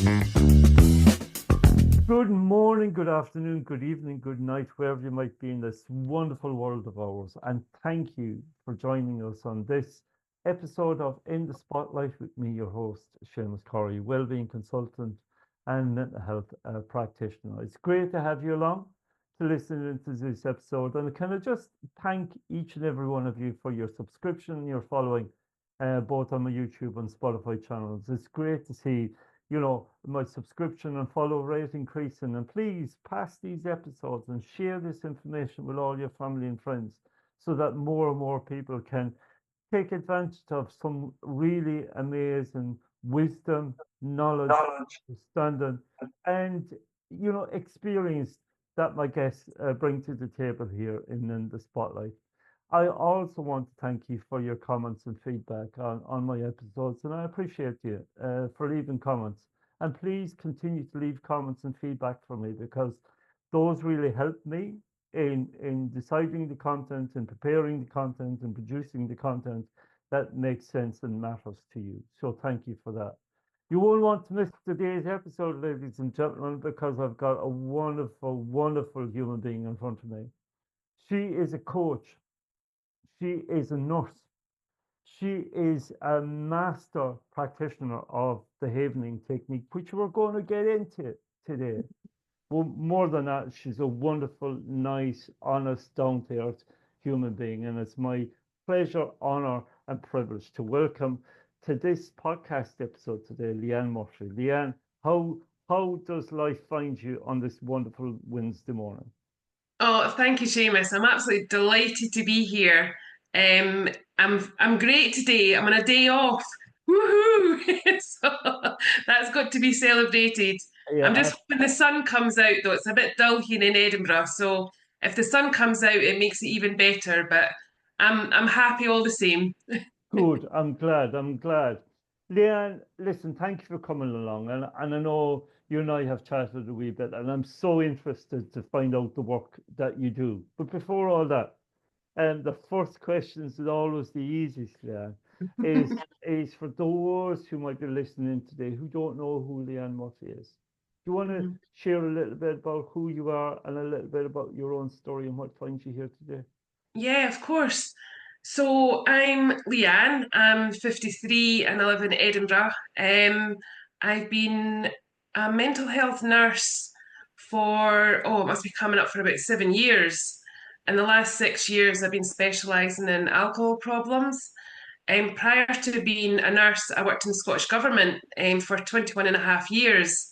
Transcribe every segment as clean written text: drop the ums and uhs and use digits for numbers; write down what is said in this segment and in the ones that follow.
Good morning, good afternoon, good evening, good night, wherever you might be in this wonderful world of ours. And thank you for joining us on this episode of In the Spotlight with me, your host, Seamus Corry, Wellbeing Consultant and Mental Health Practitioner. It's great to have you along to listen into this episode. And can I just thank each and every one of you for your subscription, your following, both on my YouTube and Spotify channels. It's great to see my subscription and follow rate increasing. And please pass these episodes and share this information with all your family and friends so that more and more people can take advantage of some really amazing wisdom, knowledge, understanding, and experience that my guests bring to the table here in the spotlight. I also want to thank you for your comments and feedback on my episodes, and I appreciate you for leaving comments. And please continue to leave comments and feedback for me, because those really help me in deciding the content and preparing the content and producing the content that makes sense and matters to you. So thank you for that. You won't want to miss today's episode, ladies and gentlemen, because I've got a wonderful, wonderful human being in front of me. She is a coach. She is a nurse. She is a master practitioner of the havening technique, which we're going to get into today. Well, more than that, she's a wonderful, nice, honest, down-to-earth human being. And it's my pleasure, honor, and privilege to welcome to this podcast episode today, Leanne Murphy. Leanne, how does life find you on this wonderful Wednesday morning? Oh, thank you, Seamus. I'm absolutely delighted to be here. I'm great today. I'm on a day off. Woohoo! So that's got to be celebrated. I'm Yeah, just hoping the sun comes out though. It's a bit dull here in Edinburgh, so if the sun comes out, it makes it even better. But I'm happy all the same. good. I'm glad. I'm glad. Leanne, listen, thank you for coming along. And I know you and I have chatted a wee bit, and I'm so interested to find out the work that you do. But before all that, the first question is always the easiest, Leanne, is for those who might be listening today who don't know who Leanne Murphy is. Do you want to Mhm. share a little bit about who you are and a little bit about your own story and what finds you here today? Yeah, of course. So I'm Leanne. I'm 53 and I live in Edinburgh. I've been a mental health nurse for, it must be coming up for about 7 years. In the last 6 years, I've been specialising in alcohol problems. Prior to being a nurse, I worked in the Scottish Government for 21 and a half years.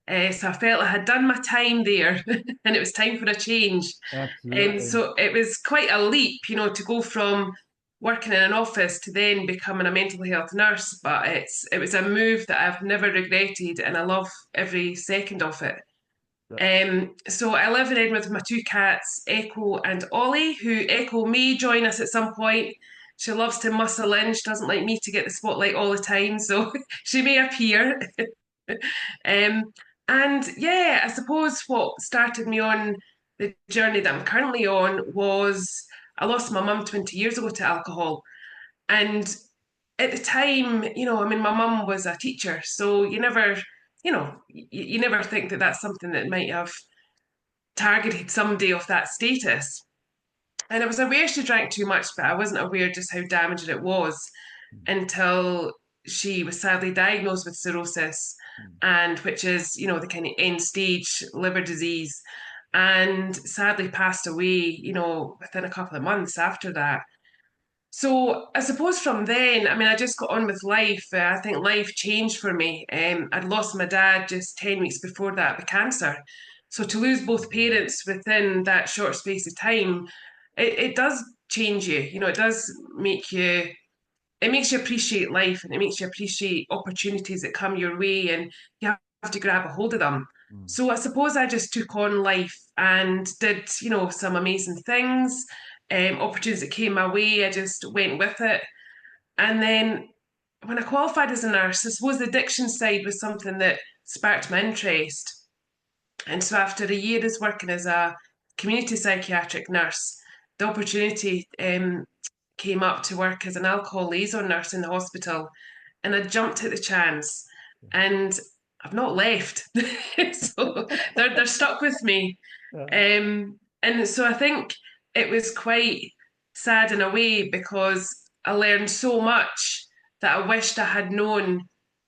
So I felt I had done my time there and it was time for a change. Absolutely. So it was quite a leap, to go from working in an office to then becoming a mental health nurse. But it was a move that I've never regretted, and I love every second of it. Yeah. So I live in Edinburgh with my two cats, Echo and Ollie, who Echo may join us at some point. She loves to muscle in. She doesn't like me to get the spotlight all the time, so she may appear. um, and yeah, I suppose what started me on the journey that I'm currently on was I lost my mum 20 years ago to alcohol. And at the time, my mum was a teacher, so you never think that that's something that might have targeted somebody of that status. And I was aware she drank too much, but I wasn't aware just how damaging it was until she was sadly diagnosed with cirrhosis, Mm. and which is, the kind of end stage liver disease, and sadly passed away, within a couple of months after that. So I suppose from then, I just got on with life. I think life changed for me. I'd lost my dad just 10 weeks before that with cancer. So to lose both parents within that short space of time, it does change you. It does it makes you appreciate life, and it makes you appreciate opportunities that come your way, and you have to grab a hold of them. Mm. So I suppose I just took on life and did, some amazing things. Opportunities that came my way, I just went with it. And then when I qualified as a nurse, I suppose the addiction side was something that sparked my interest. And so after a year as working as a community psychiatric nurse, the opportunity came up to work as an alcohol liaison nurse in the hospital, and I jumped at the chance. And I've not left. So they're stuck with me. Yeah. And so I think it was quite sad in a way because I learned so much that I wished I had known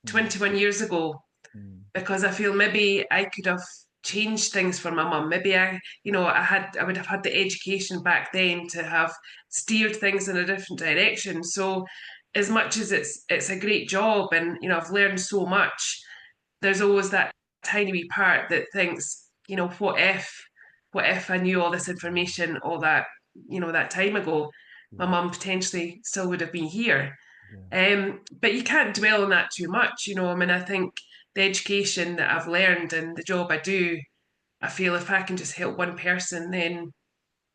Mm, 21 years ago, mm, because I feel maybe I could have changed things for my mum. Maybe I would have had the education back then to have steered things in a different direction. So as much as it's a great job and I've learned so much, there's always that tiny wee part that thinks, what if I knew all this mm, information all that, that time ago, my yeah. mum potentially still would have been here. Yeah. But you can't dwell on that too much, I mean, I think the education that I've learned and the job I do, I feel if I can just help one person, then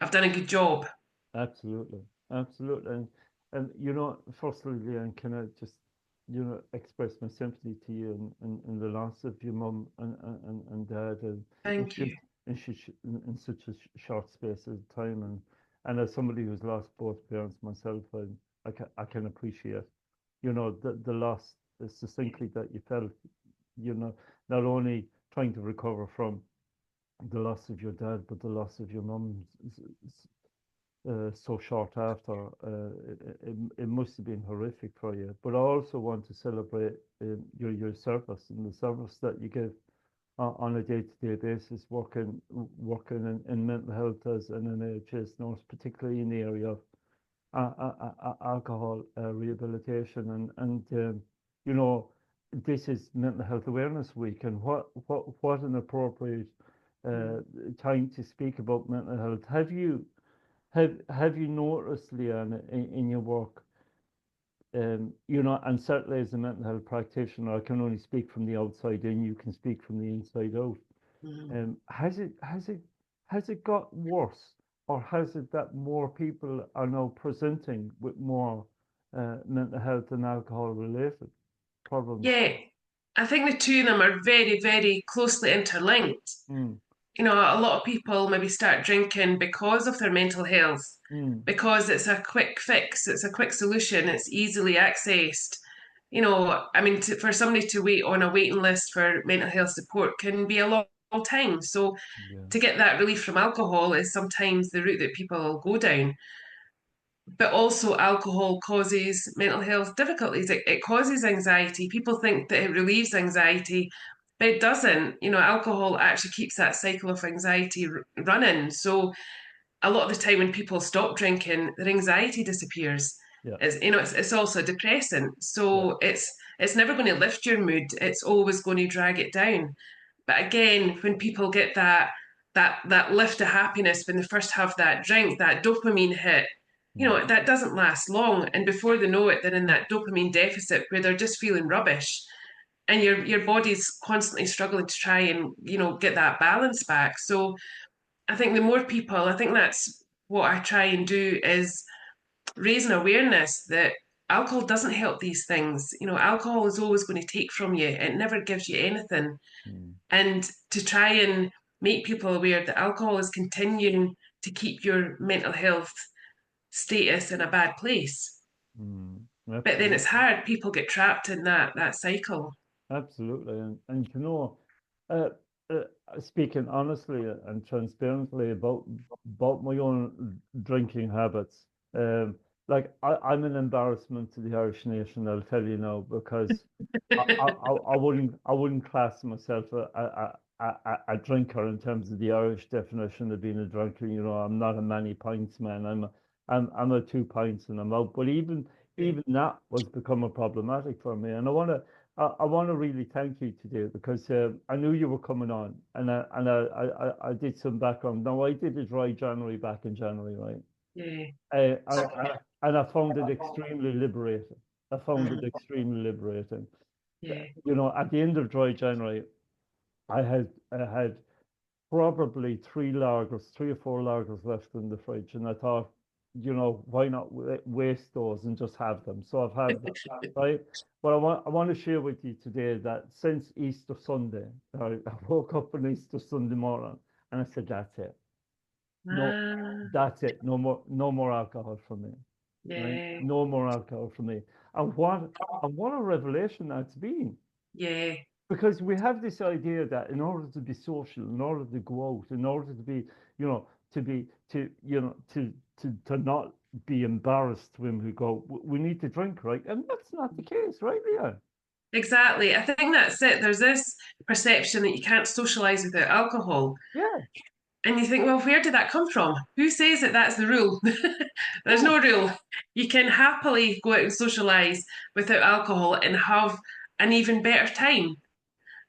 I've done a good job. Absolutely, absolutely, and firstly, Leanne, can I just express my sympathy to you and the loss of your mum and dad, and in Thank you. just in such a short space of time, and as somebody who's lost both parents myself, I can appreciate the loss succinctly that you felt, you know, not only trying to recover from the loss of your dad, but the loss of your mum so short after. It must have been horrific for you. But I also want to celebrate your service and the service that you give on a day-to-day basis, working in mental health as an NHS nurse, particularly in the area of alcohol rehabilitation. And you know, this is Mental Health Awareness Week, and what an appropriate uh, time to speak about mental health. Have you noticed, Leanne, in your work, and certainly as a mental health practitioner, I can only speak from the outside in, you can speak from the inside out. Mhm. Has it got worse, or has it that more people are now presenting with more mental health and alcohol related problems? Yeah, I think the two of them are very, very closely interlinked. Mm, A lot of people maybe start drinking because of their mental health, mm, because it's a quick fix, it's a quick solution, it's easily accessed. I mean, for somebody to wait on a waiting list for mental health support can be a long time. So yeah. to get that relief from alcohol is sometimes the route that people go down. But also, alcohol causes mental health difficulties. It causes anxiety. People think that it relieves anxiety, but it doesn't. Alcohol actually keeps that cycle of anxiety running. So a lot of the time when people stop drinking, their anxiety disappears. Yeah. It's also depressant. Yeah. So it's never going to lift your mood. It's always going to drag it down. But again, when people get that lift of happiness when they first have that drink, that dopamine hit, Mm, that doesn't last long. And before they know it, they're in that dopamine deficit where they're just feeling rubbish. And your body's constantly struggling to try and, get that balance back. So I think that's what I try and do is raise an awareness that alcohol doesn't help these things. Alcohol is always going to take from you. It never gives you anything. mm, And to try and make people aware that alcohol is continuing to keep your mental health status in a bad place. mm. But then it's Absolutely. hard. People get trapped in that cycle. Absolutely, and uh, uh, speaking honestly and transparently about my own drinking habits, like I'm an embarrassment to the Irish nation. I'll tell you now, because I wouldn't class myself a drinker in terms of the Irish definition of being a drinker. I'm not a many pints man. I'm a 2 pints and I'm out. But even that was becoming problematic for me, and I want to really thank you today, because I knew you were coming on, and I did some background. Now, I did a dry January back in January, right? Yeah. And I found it extremely liberating. I found it Mhm. extremely liberating. Yeah. At the end of dry January, I had probably three or four lagers left in the fridge, and I thought, why not waste those and just have them? So I've had them, right? But I want to share with you today that since Easter Sunday, I woke up on Easter Sunday morning and I said, that's it. No, Ah, that's it. No more alcohol for me, right? yeah. No more alcohol for me. And what a revelation that's been. Yeah. because we have this idea that in order to be social, in order to go out, in order to be, you know, to be, to, you know, to not be embarrassed when we go, we need to drink, right? And that's not the case, right, Leanne? Exactly. I think that's it. There's this perception that you can't socialize without alcohol. Yeah, And you think, well, where did that come from? Who says that that's the rule? There's yeah, no rule. You can happily go out and socialize without alcohol and have an even better time.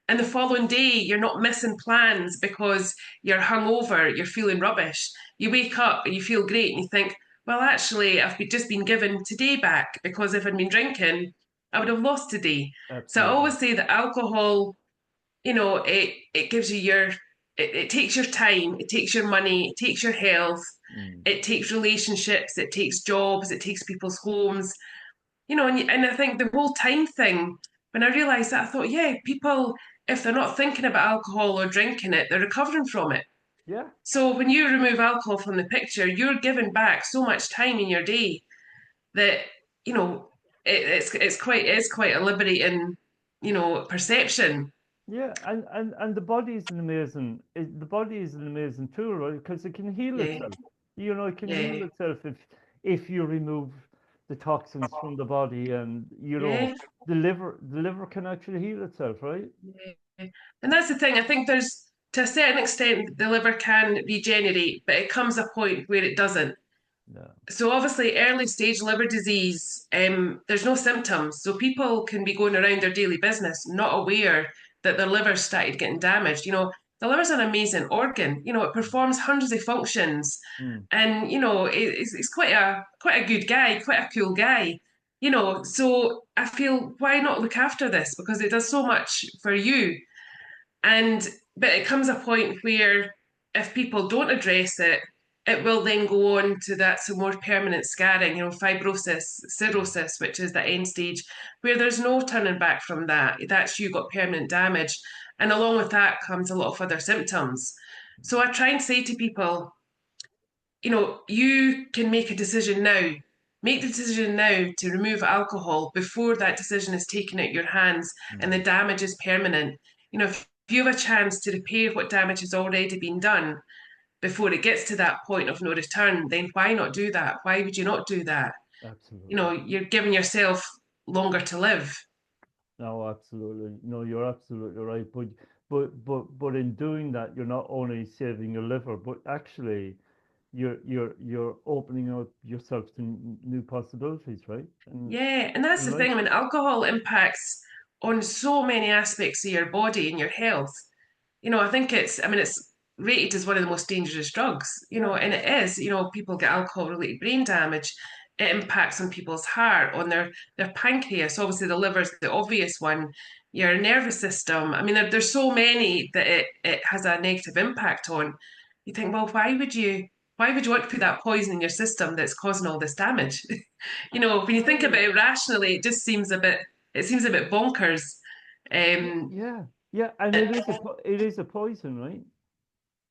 And the following day, you're not missing plans because you're hungover, you're feeling rubbish. You wake up and you feel great and you think, well, actually, just been given today back because if I'd been drinking, I would have lost today. So I absolutely. always say that alcohol, it gives you it takes your time, it takes your money, it takes your health, Mm. it takes relationships, it takes jobs, it takes people's homes, and I think the whole time thing, when I realized that, I thought, yeah, people, if they're not thinking about alcohol or drinking it, they're recovering from it. Yeah, So when you remove alcohol from the picture, you're giving back so much time in your day that, you know, it's quite a liberating, perception. yeah, and the body is an amazing, the body is an amazing tool, right? Because it can heal Yeah, itself. You know, it can heal yeah, itself if you remove the toxins from the body, and you know, yeah, the liver can actually heal itself, right? yeah. And that's the thing. I think to a certain extent, the liver can regenerate, but it comes a point where it doesn't. Yeah. So obviously, early stage liver disease, there's no symptoms, so people can be going around their daily business not aware that their liver started getting damaged. The liver's an amazing organ. It performs hundreds of functions, Mm. and it's quite a good guy, quite a cool guy. So I feel, why not look after this, because it does so much for you. And but it comes a point where if people don't address it, it will then go on to that some more permanent scarring, fibrosis, Mm. cirrhosis, which is the end stage, where there's no turning back from that. That's you got permanent damage. And along with that comes a lot of other symptoms. So I try and say to people, you can make a decision now. Make the decision now to remove alcohol before that decision is taken out of your hands and the Mm. damage is permanent. If you have a chance to repair what damage has already been done before it gets to that point of no return, then why not do that? Why would you not do that? Absolutely. You're giving yourself longer to live. No, absolutely. No, you're absolutely right. But in doing that, you're not only saving your liver, but actually you're opening up yourself to new possibilities, right? And Yeah, and that's in the life. thing. I mean, alcohol impacts on so many aspects of your body and your health. I think it's rated as one of the most dangerous drugs, Yeah. and it is. People get alcohol related brain damage. It impacts on people's heart, on their pancreas. Obviously, the liver's the obvious one. Your nervous system. I mean, there's so many that it has a negative impact on. You think, well, why would you want to put that poison in your system that's causing all this damage? When you think about Absolutely. it rationally, it seems a bit bonkers. Yeah, Um, yeah, yeah. And it is a poison, right?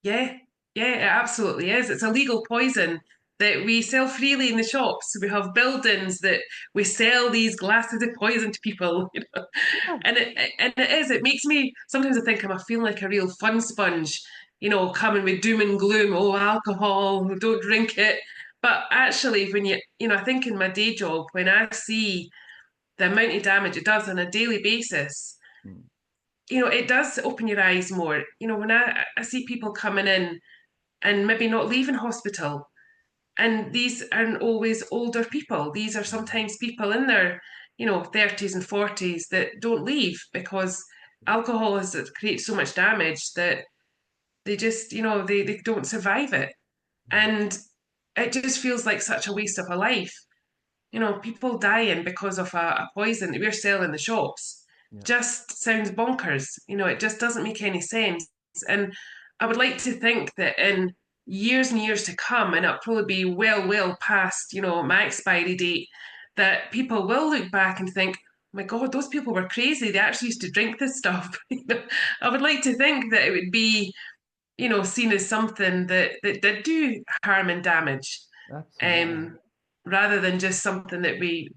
Yeah, yeah, it absolutely is. It's a legal poison that we sell freely in the shops. We have buildings that we sell these glasses of poison to people, Yeah. and it is. It makes me sometimes I think I'm feeling like a real fun sponge, coming with doom and gloom. Oh, alcohol, don't drink it. But actually, when I think in my day job, when I see the amount of damage it does on a daily basis, Mm. it does open your eyes more. When I see people coming in and maybe not leaving hospital. And these aren't always older people. These are Mm. sometimes people in their, 30s and 40s that don't leave because alcohol has created so much damage that they just, they don't survive it. Mm. And it just feels like such a waste of a life. People dying because of a poison that we're selling in the shops Yeah. just sounds bonkers. It just doesn't make any sense. And I would like to think that in years and years to come, and it'll probably be well, well past, my expiry date, that people will look back and think, oh my God, those people were crazy. They actually used to drink this stuff. I would like to think that it would be, seen as something that did do harm and damage, Absolutely. um, rather than just something that we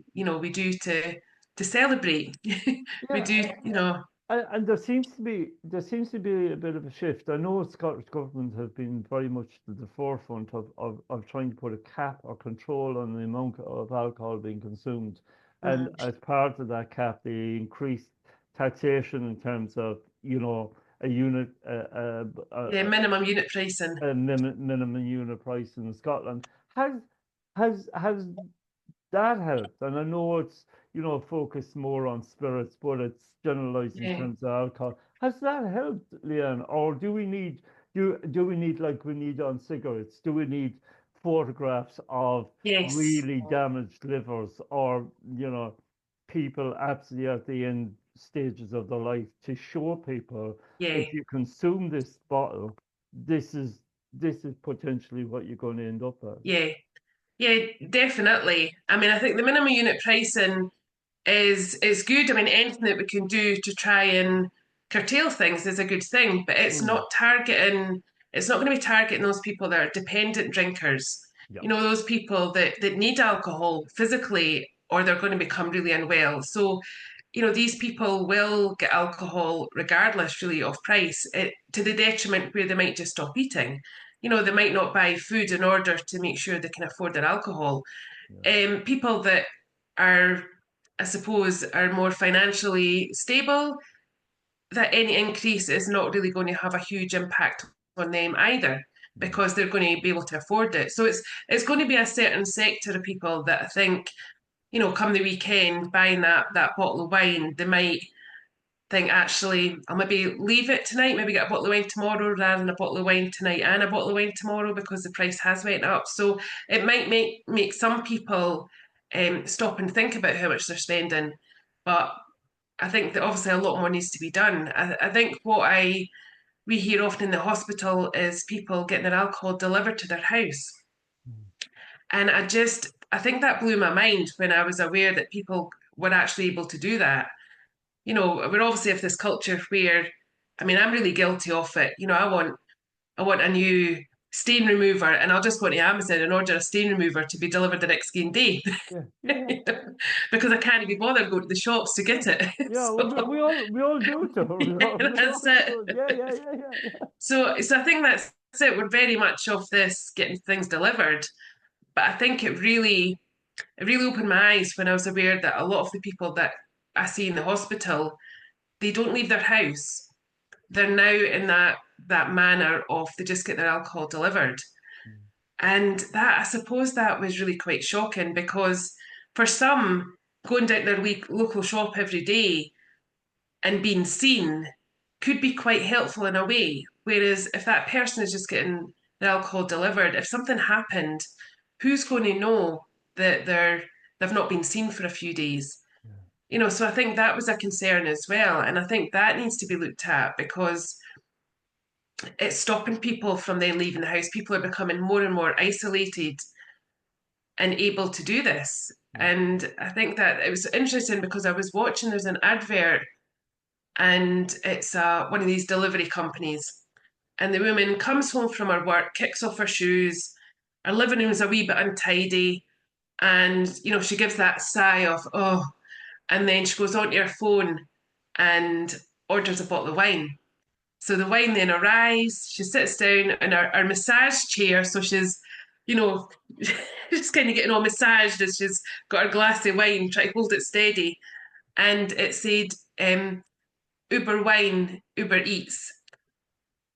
do to celebrate. We Yeah. do. And there seems to be a bit of a shift. I know Scottish government have been very much to the forefront of trying to put a cap or control on the amount of alcohol being consumed. And Mhm. as part of that cap, they increased taxation in terms of, a unit, Yeah, minimum unit pricing. a minimum unit price in Scotland. Has has that helped? And I know it's, focused more on spirits, but it's generalized in Yeah. terms of alcohol. Has that helped, Leanne? Or do we need like we need on cigarettes? Do we need photographs of Yes. really damaged livers or, people absolutely at the end stages of their life to show people Yeah. if you consume this bottle, this is this is potentially what you're going to end up at. Yeah. Yeah, definitely. I mean, I think the minimum unit pricing is good. I mean, anything that we can do to try and curtail things is a good thing, but Mm, it's not going to be targeting those people that are dependent drinkers. yeah. You know, those people that need alcohol physically or they're going to become really unwell. So, you know, these people will get alcohol regardless really of price, to the detriment where they might just stop eating. You know, they might not buy food in order to make sure they can afford their alcohol. Yeah. People that are, I suppose, are more financially stable, that any increase is not really going to have a huge impact on them either Mm, because they're going to be able to afford it. So it's going to be a certain sector of people that I think, you know, come the weekend buying that bottle of wine, they might think actually I'll maybe leave it tonight, maybe get a bottle of wine tomorrow rather than a bottle of wine tonight and a bottle of wine tomorrow because the price has went up. So it might make some people stop and think about how much they're spending. But I think that obviously a lot more needs to be done. I think what I we hear often in the hospital is people getting their alcohol delivered to their house. mm, And I think that blew my mind when I was aware that people were actually able to do that. You know, we're obviously of this culture where, I mean, I'm really guilty of it. You know, I want a new stain remover, and I'll just go to Amazon and order a stain remover to be delivered the next game day. yeah, yeah, yeah, Because I can't be bothered going to the shops to get it. yeah. Well, we, So we all we all do it, though. We all that's do it. it. Yeah, yeah, yeah, yeah, yeah. So I think that's it. We're very much of this getting things delivered, but I think it really opened my eyes when I was aware that a lot of the people that I see in the hospital, they don't leave their house. They're now in that manner of they just get their alcohol delivered. Mm, And that I suppose that was really quite shocking because for some, going down to their local shop every day and being seen could be quite helpful in a way. Whereas if that person is just getting their alcohol delivered, if something happened, who's going to know that they've not been seen for a few days? yeah, You know, so I think that was a concern as well. And I think that needs to be looked at because it's stopping people from then leaving the house. People are becoming more and more isolated and able to do this. yeah. And I think that it was interesting because I was watching, there's an advert and it's one of these delivery companies. And the woman comes home from her work, kicks off her shoes, her living room's a wee bit untidy, and you know, she gives that sigh of, oh, and then she goes onto her phone and orders a bottle of wine. So the wine then arrives, she sits down in her massage chair, so she's, you know, just kind of getting all massaged as she's got her glass of wine, trying to hold it steady. And it said, Uber wine, Uber eats.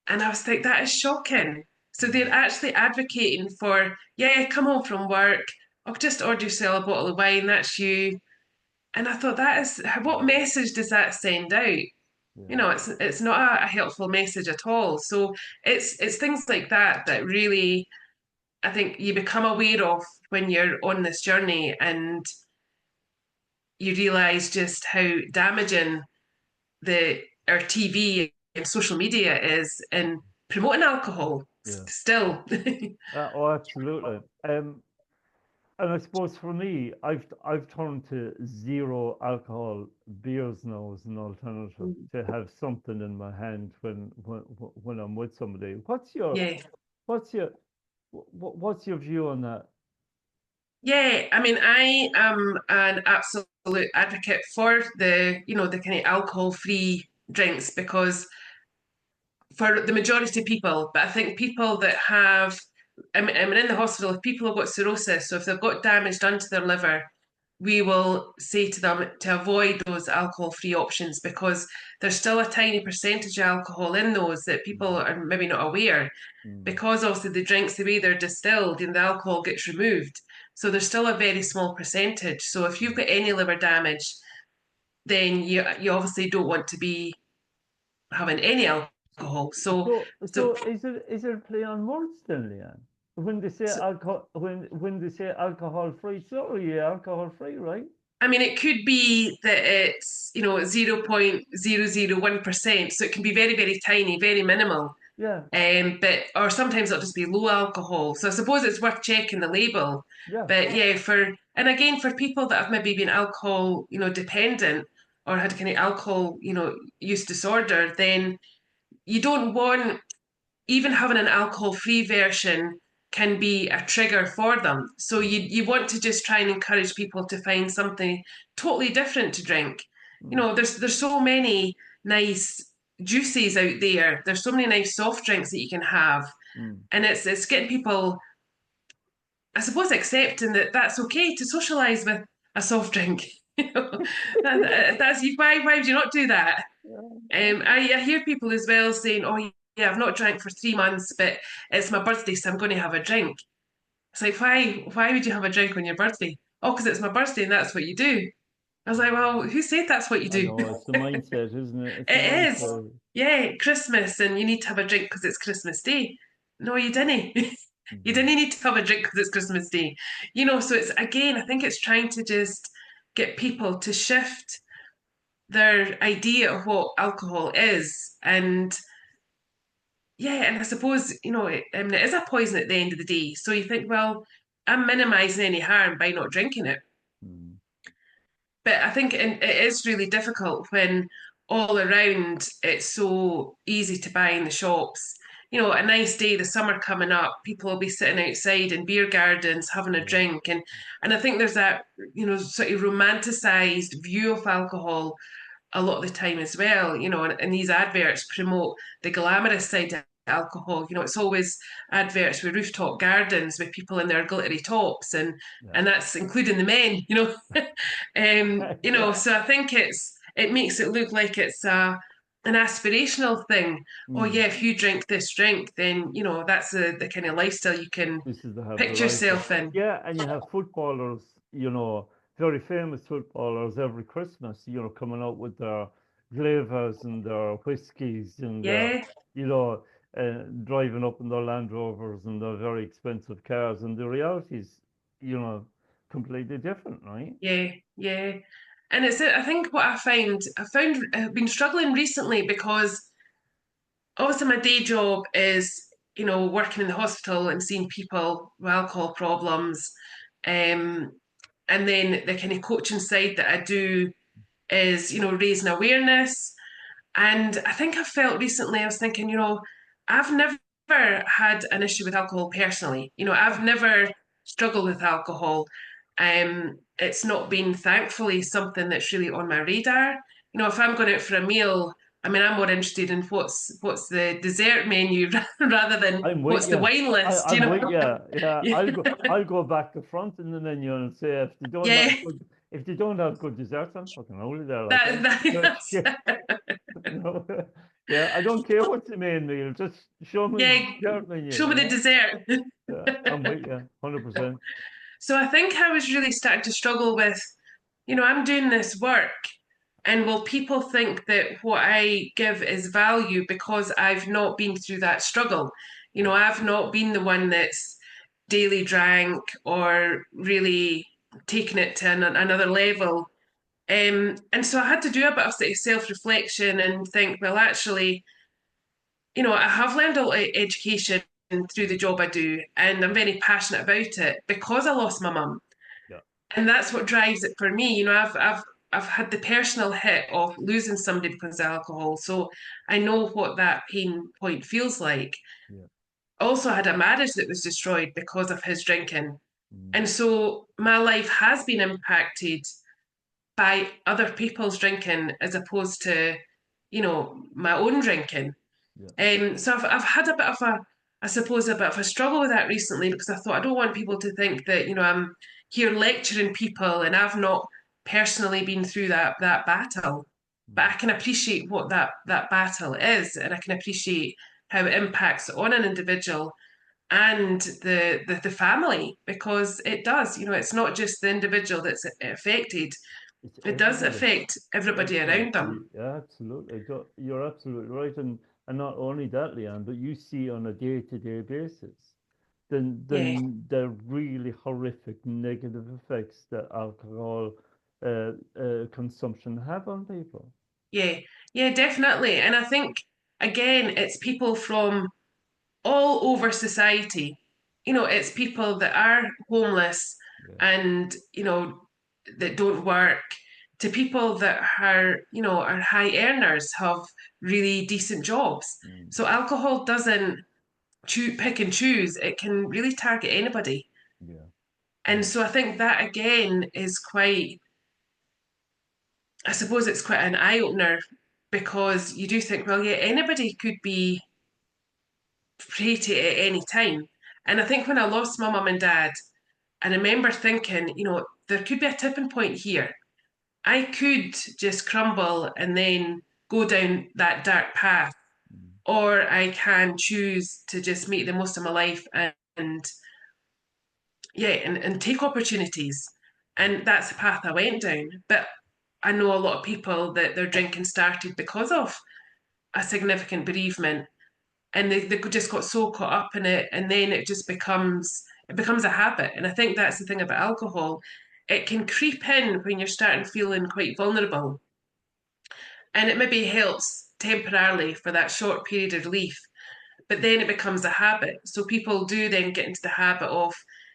And I was like, that is shocking. So they're Mm, actually advocating for, yeah, come home from work. I'll just order yourself a bottle of wine. That's you. And I thought that is what mm, message does that send out? You yeah. know, it's not a helpful message at all. So it's things like that that really I think you become aware of when you're on this journey and you realise just how damaging the our TV and social media is in promoting alcohol Yeah. still. Oh, absolutely. And I suppose for me, I've turned to zero alcohol beers now as an alternative to have something in my hand when I'm with somebody. Yeah. What's your what's your view on that? Yeah, I mean, I am an absolute advocate for the kind of alcohol-free. drinks because for the majority of people, but I think people that have, I mean, in the hospital, if people have got cirrhosis, so if they've got damage done to their liver, we will say to them to avoid those alcohol-free options because there's still a tiny percentage of alcohol in those that people Mm, are maybe not aware. mm, Because obviously the drinks, the way they're distilled and the alcohol gets removed. So there's still a very small percentage. So if you've mm. got any liver damage, then you obviously don't want to be having any alcohol. So So is it a play on words then, Leanne? When they say so alcohol, when they say alcohol free, sorry, yeah, alcohol free, right? I mean, it could be that it's 0.001%, so it can be very, very tiny, very minimal. Yeah, But or sometimes it'll just be low alcohol. So I suppose it's worth checking the label. yeah. But yeah, and again for people that have maybe been alcohol, dependent or had kind of alcohol, use disorder, then you don't want even having an alcohol-free version can be a trigger for them. So Mm, you want to just try and encourage people to find something totally different to drink. mm, There's so many nice juices out there. There's so many nice soft drinks that you can have, mm. and it's getting people, I suppose, accepting that that's okay to socialize with a soft drink. That's why would you not do that? Yeah. I hear people as well saying, "Oh, yeah, I've not drank for 3 months, but it's my birthday, so I'm going to have a drink." It's like, why? Why would you have a drink on your birthday? Oh, because it's my birthday and that's what you do. I was like, well, who said that's what you I do? know it's the mindset, isn't it? It's the It is. mindset. Yeah, Christmas, and you need to have a drink because it's Christmas Day. No, you didn't. You Mhm, didn't need to have a drink because it's Christmas Day. So it's again, I think it's trying to just get people to shift their idea of what alcohol is. And yeah, and I suppose, it is a poison at the end of the day. So you think, well, I'm minimizing any harm by not drinking it. mm. But I think it is really difficult when all around it's so easy to buy in the shops. A nice day, the summer coming up, people will be sitting outside in beer gardens having a Yeah. drink, and I think there's that sort of romanticized view of alcohol a lot of the time as well, and these adverts promote the glamorous side of alcohol. It's always adverts with rooftop gardens with people in their glittery tops Yeah. and that's including the men. Yeah. So I think it makes it look like it's an aspirational thing. Oh Mm. yeah, if you drink this drink, then that's the kind of lifestyle you can This is to have the picture life of. yourself in. Yeah, and you have footballers, very famous footballers every Christmas, coming out with their glavas and their whiskies and Yeah, you know, driving up in their Land Rovers and their very expensive cars. And the reality is, you know, completely different, right? yeah, yeah. And I think what I've been struggling recently because obviously my day job is, working in the hospital and seeing people with alcohol problems. Um, and then the kind of coaching side that I do is, raising awareness. And I think I felt recently, I was thinking, I've never had an issue with alcohol personally. I've never struggled with alcohol. It's not been, thankfully, something that's really on my radar. If I'm going out for a meal, I mean, I'm more interested in what's the dessert menu rather than I'm with what's the you. wine list. I'm with you. Yeah, Yeah, I'll go back to front in the menu and say yeah. if they don't have good desserts, I'm fucking only there like That, that. that Yeah, no, yeah, I don't care what's the main meal. Just show me the yeah. dessert menu. Show me the dessert. Yeah, I'm with you, 100%. So I think I was really starting to struggle with, I'm doing this work, and will people think that what I give is value because I've not been through that struggle? I've not been the one that's daily drank or really taken it to another level. And so I had to do a bit of self reflection and think, well, actually, I have learned a lot of education through the job I do, and I'm very passionate about it because I lost my mum, Yeah. and that's what drives it for me. I've had the personal hit of losing somebody because of alcohol, so I know what that pain point feels like. Yeah. Also, I had a marriage that was destroyed because of his drinking, Mm, and so my life has been impacted by other people's drinking as opposed to my own drinking. Yeah. So I've had a bit of I suppose, a bit of a struggle with that recently because I thought I don't want people to think that, I'm here lecturing people and I've not personally been through that battle. But I Mm. can appreciate what that battle is, and I can appreciate how it impacts on an individual and the family, because it does, it's not just the individual that's affected, It's it does everybody. affect everybody around Absolutely. them. Yeah, absolutely. You're absolutely right. And not only that, Leanne, but you see on a day-to-day basis Yeah. the really horrific negative effects that alcohol consumption have on people. Yeah, yeah, definitely. And I think, again, it's people from all over society. It's people that are homeless Yeah. and, that don't work, to people that are high earners, have really decent jobs. Mm. So alcohol doesn't pick and choose, it can really target anybody. Yeah. And Yeah. so I think that again is quite, I suppose it's quite an eye opener, because you do think, well, yeah, anybody could be created at any time. And I think when I lost my mum and dad, I remember thinking, there could be a tipping point here. I could just crumble and then go down that dark path, Mm. or I can choose to just make the most of my life and yeah, and take opportunities. And that's the path I went down. But I know a lot of people that their drinking started because of a significant bereavement, and they just got so caught up in it, and then it becomes a habit. And I think that's the thing about alcohol, it can creep in when you're starting feeling quite vulnerable, and it maybe helps temporarily for that short period of relief, but then it becomes a habit. So people do then get into the habit of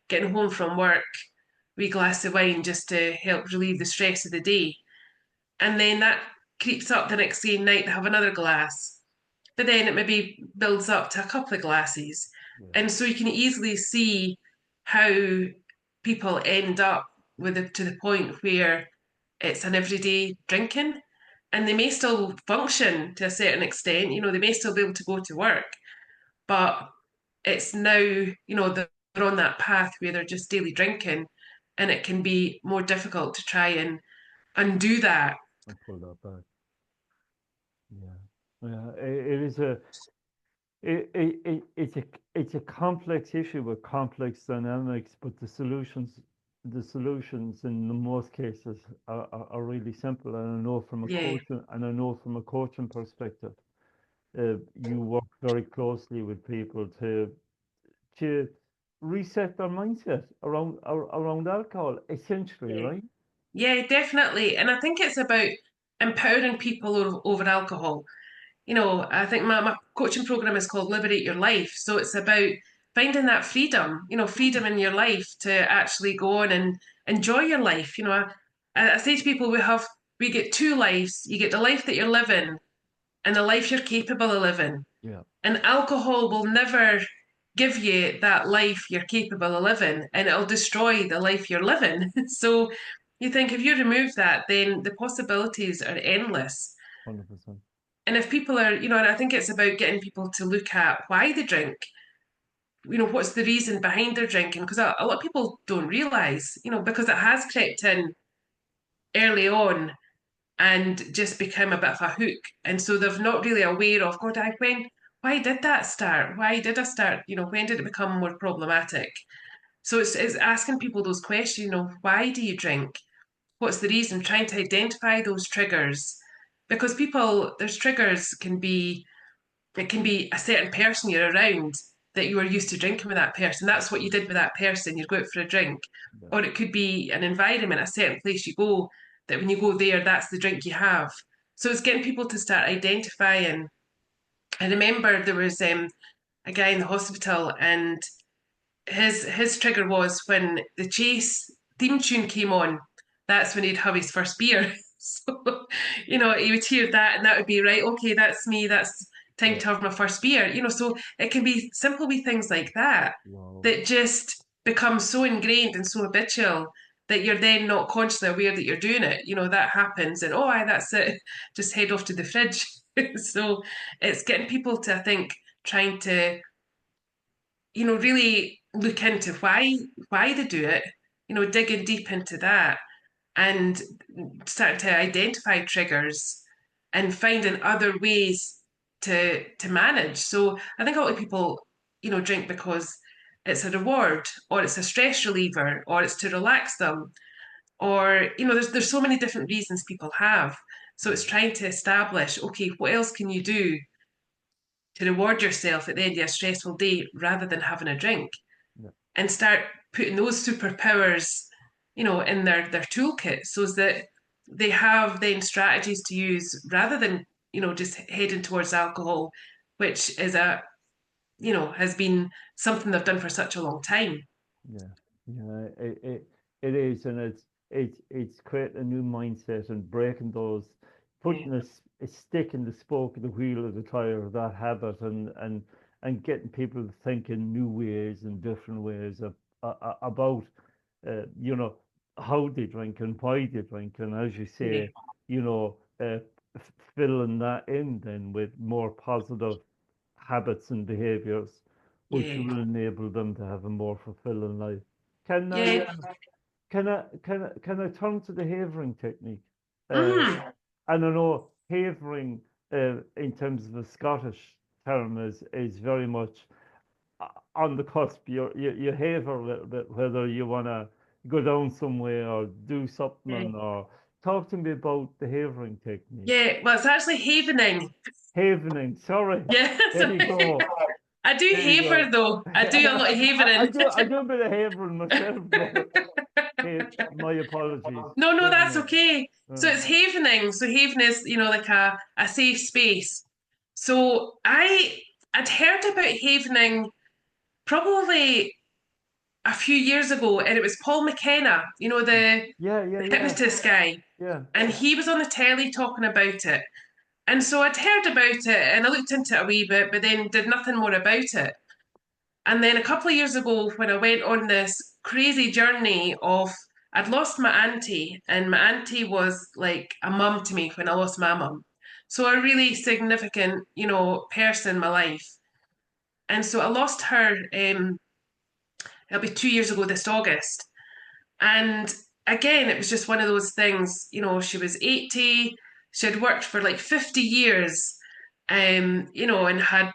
getting home from work, wee glass of wine just to help relieve the stress of the day, and then that creeps up the next day night to have another glass, but then it maybe builds up to a couple of glasses. Yeah. And so you can easily see how people end up with it to the point where it's an everyday drinking, and they may still function to a certain extent, they may still be able to go to work, but it's now, they're on that path where they're just daily drinking, and it can be more difficult to try and undo that. I'll pull that back. Yeah. Yeah. It is a it's a complex issue with complex dynamics, but the solutions in the most cases are really simple. And Yeah, I know from a coaching perspective, you work very closely with people to reset their mindset around alcohol, essentially, yeah. right? Yeah, definitely. And I think it's about empowering people over alcohol. I think my coaching program is called Liberate Your Life. So it's about finding that freedom, freedom in your life to actually go on and enjoy your life. I say to people, we get two lives. You get the life that you're living and the life you're capable of living. Yeah, And alcohol will never give you that life you're capable of living, and it'll destroy the life you're living. So you think, if you remove that, then the possibilities are endless. 100%. And if people are, and I think it's about getting people to look at why they drink, what's the reason behind their drinking? Because a lot of people don't realize, because it has crept in early on and just become a bit of a hook. And so they're not really aware of, God, why did that start? Why did I start? When did it become more problematic? So it's asking people those questions, why do you drink? What's the reason? Trying to identify those triggers. Because there's triggers it can be a certain person you're around that you were used to drinking with that person. That's what you did with that person. You go out for a drink. Yeah, Or it could be an environment, a certain place you go, that when you go there, that's the drink you have. So it's getting people to start identifying. I remember there was a guy in the hospital, and his trigger was when the Chase theme tune came on. That's when he'd have his first beer. So, he would hear that, and that would be right. Okay, that's me. That's time yeah. to have my first beer. So it can be simple wee things like that Wow. that just become so ingrained and so habitual that you're then not consciously aware that you're doing it. That happens, and oh, aye, that's it. Just head off to the fridge. So it's getting people to, I think, trying to, really look into why they do it, digging deep into that and starting to identify triggers and finding other ways to manage. So I think a lot of people, drink because it's a reward or it's a stress reliever or it's to relax them or there's so many different reasons people have. So it's trying to establish, okay, what else can you do to reward yourself at the end of a stressful day rather than having a drink, Yeah. and start putting those superpowers, in their toolkit so that they have then strategies to use rather than, just heading towards alcohol, which is has been something they've done for such a long time. Yeah, yeah, it is, and it's creating a new mindset and breaking those, Yeah, putting a stick in the spoke of the wheel of the tire of that habit, and getting people to think in new ways and different ways about, you know, how they drink and why they drink, and as you yeah, say, you know, filling that in then with more positive habits and behaviors, which yeah, will enable them to have a more fulfilling life. Can I, yeah. can I turn to the havering technique? Mm, And I know havering, in terms of the Scottish term, is very much on the cusp. You haver a little bit, whether you want to go down somewhere or do yeah, something, or talk to me about the havering technique. yeah. Well, it's actually havening. Havening, sorry. Yeah, There you sorry. go. I do There you haver go. though. I do a lot of havering. I do a bit of havering myself, but hey, my apologies. No, no, that's Havening. okay. So Uh, it's havening. So haven is, like a safe space. So I'd heard about havening probably a few years ago, and it was Paul McKenna, yeah, yeah, the yeah, hypnotist guy, yeah. and he was on the telly talking about it. And so I'd heard about it, and I looked into it a wee bit, but then did nothing more about it. And then a couple of years ago, when I went on this crazy journey of, I'd lost my auntie, and my auntie was like a mum to me when I lost my mum. So a really significant, person in my life. And so I lost her, it'll be 2 years ago this August. And again, it was just one of those things, she was 80, she had worked for like 50 years, and had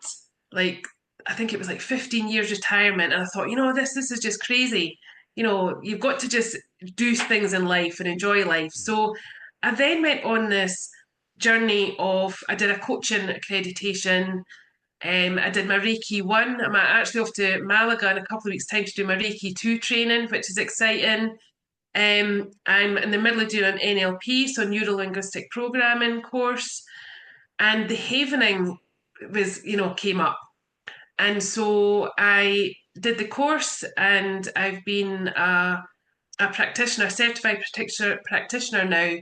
like, I think it was like 15 years retirement. And I thought, this is just crazy. You've got to just do things in life and enjoy life. So I then went on this journey of, I did a coaching accreditation. I did my Reiki 1. I'm actually off to Malaga in a couple of weeks' time to do my Reiki 2 training, which is exciting. I'm in the middle of doing an NLP, so neuro linguistic programming course, and the havening was, came up, and so I did the course, and I've been a practitioner, certified practitioner now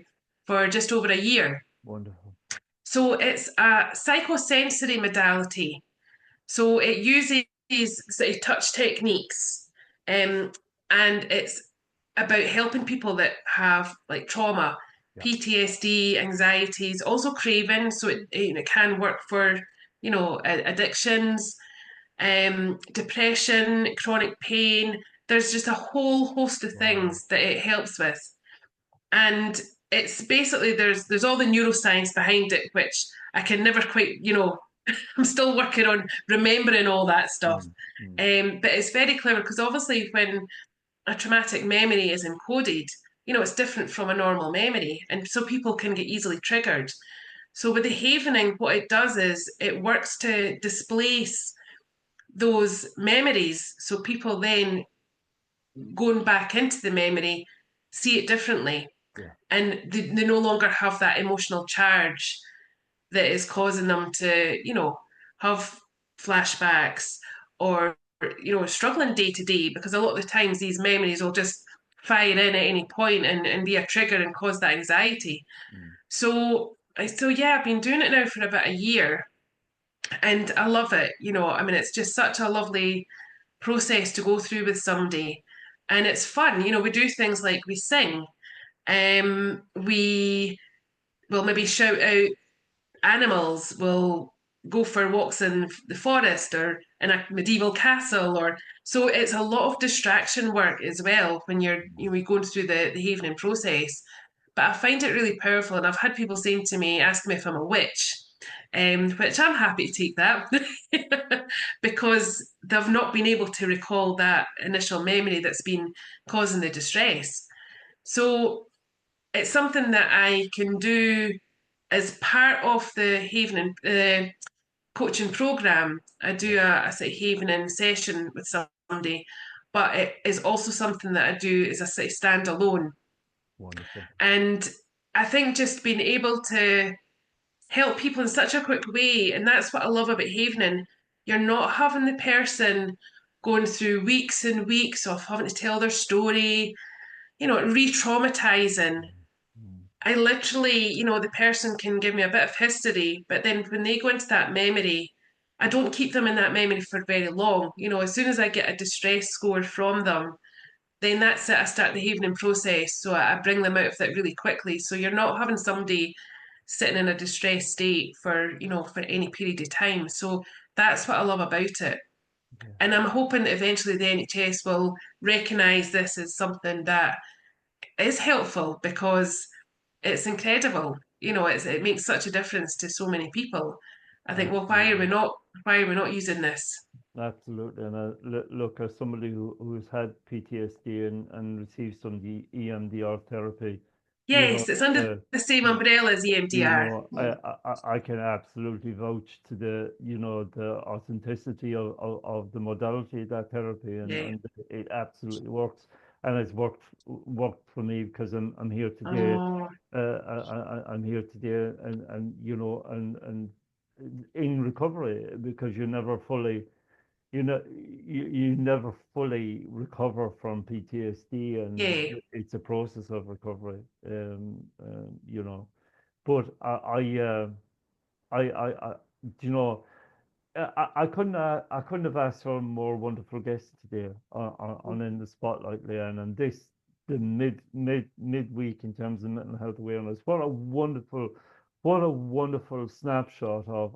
for just over a year. Wonderful. So it's a psychosensory modality. So it uses sort of touch techniques, um, and it's about helping people that have like trauma, Yeah. PTSD, anxieties, also craving. So it can work for addictions, depression, chronic pain. There's just a whole host of Wow. things that it helps with, and it's basically there's all the neuroscience behind it, which I can never quite I'm still working on remembering all that stuff. Mm, mm, But it's very clever because obviously when a traumatic memory is encoded, it's different from a normal memory. And so people can get easily triggered. So with the havening, what it does is it works to displace those memories. So people then going back into the memory see it differently. yeah. And they no longer have that emotional charge that is causing them to, have flashbacks or, struggling day to day, because a lot of the times these memories will just fire in at any point and be a trigger and cause that anxiety. Mm, So yeah, I've been doing it now for about a year, and I love it. I mean, it's just such a lovely process to go through with somebody. And it's fun. We do things like we sing. We will maybe shout out animals will go for walks in the forest or in a medieval castle, or so it's a lot of distraction work as well when you're going through the havening process. But I find it really powerful, and I've had people saying to me, asking me if I'm a witch, which I'm happy to take that because they've not been able to recall that initial memory that's been causing the distress. So it's something that I can do as part of the Havening coaching program. I Yeah, do a sort of Havening session with somebody, but it is also something that I do as a sort of standalone. wonderful. And I think just being able to help people in such a quick way, and that's what I love about Havening. You're not having the person going through weeks and weeks of having to tell their story, re-traumatizing. Mm, I literally, the person can give me a bit of history, but then when they go into that memory, I don't keep them in that memory for very long. As soon as I get a distress score from them, then that's it. I start the havening process. So I bring them out of that really quickly. So you're not having somebody sitting in a distressed state for any period of time. So that's what I love about it. yeah, And I'm hoping that eventually the NHS will recognise this as something that is helpful because it's incredible. It makes such a difference to so many people. I think, well, absolutely. why are we not using this? Absolutely. And look, as somebody who's had PTSD and received some EMDR therapy, you know, Yes, it's under uh, the same umbrella as EMDR. I can absolutely vouch to the authenticity of the modality of that therapy, Yeah. and it absolutely works, and it's worked for me because I'm here today. Oh, I'm here today, and and in recovery, because you never fully recover from PTSD, and yeah. it's a process of recovery. But I you know, I couldn't have asked for a more wonderful guest today on In the Spotlight, Leanne, and this the midweek in terms of mental health awareness. What a wonderful snapshot of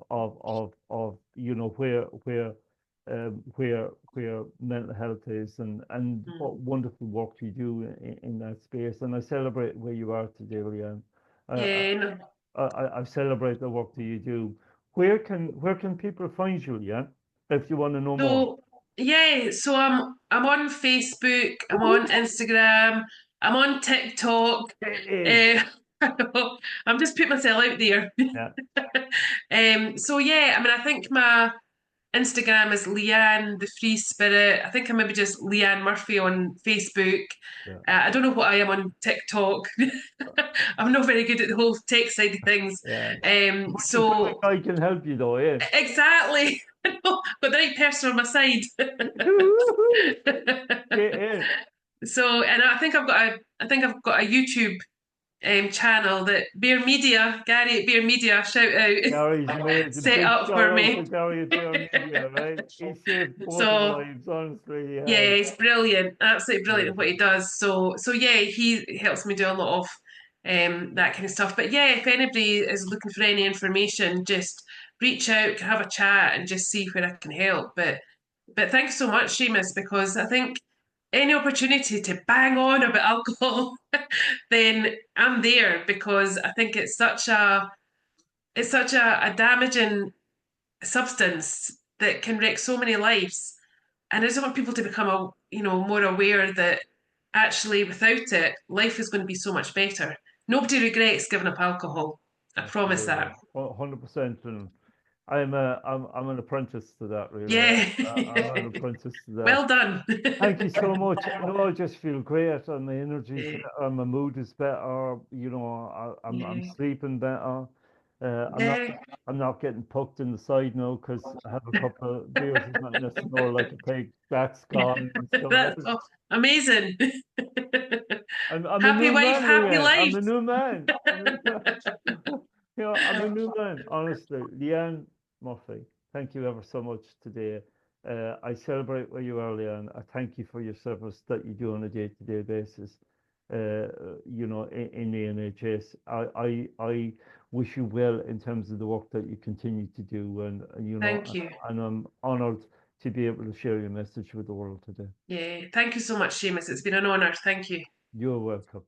where mental health is, and what Mm. wonderful work you do in that space. And I celebrate where you are today, Leanne. I, Yeah. No. I celebrate the work that you do. Where can people find you, yeah? If you want to know more. So yeah, so I'm on Facebook, I'm on Instagram, I'm on TikTok. Hey. Uh, I'm just putting myself out there. Yeah, So yeah, I mean, I think my Instagram is Leanne the Free Spirit. I think I'm maybe just Leanne Murphy on Facebook. yeah. I don't know what I am on TikTok. I'm not very good at the whole tech side of things. Yeah. But you feel So like I can help you though, yeah. exactly, got the right person on my side. Yeah, So, and I think I've got a YouTube channel that Bear Media, Gary at Bear Media, shout out, Gary's amazing. set Big up shout for out to me. Gary at Bear Media, right? He saved both of So lives, honestly, he yeah, has. he's brilliant, absolutely brilliant at what Amazing. he does. So yeah, he helps me do a lot of that kind of stuff. But yeah, if anybody is looking for any information, just reach out, have a chat, and just see where I can help. But thanks so much, Seamus, because I think any opportunity to bang on about alcohol, then I'm there because I think it's such a damaging substance that can wreck so many lives. And I just want people to become more aware that actually without it, life is going to be so much better. Nobody regrets giving up alcohol. I promise Absolutely. that. 100%. And I'm an apprentice to that, really. Yeah. I'm an apprentice to that. Well done. Thank you so much. No, I just feel great, and my energy's Yeah. better, and my mood is better. I'm Yeah. sleeping better. Uh, I'm not Yeah. I'm not getting poked in the side now because I have a couple of beers and nothing to snore like a pig. That's gone and stuff. That's amazing. I'm a Happy new wife, man, happy Leanne. I'm life. a new man. I'm a new man, honestly. Leanne Murphy, thank you ever so much today. I celebrate where you are, Leanne. I thank you for your service that you do on a day-to-day basis, in the NHS. wish you well in terms of the work that you continue to do. And, Thank you. and I'm honoured to be able to share your message with the world today. Yeah, thank you so much, Seamus. It's been an honour. Thank you. You're welcome.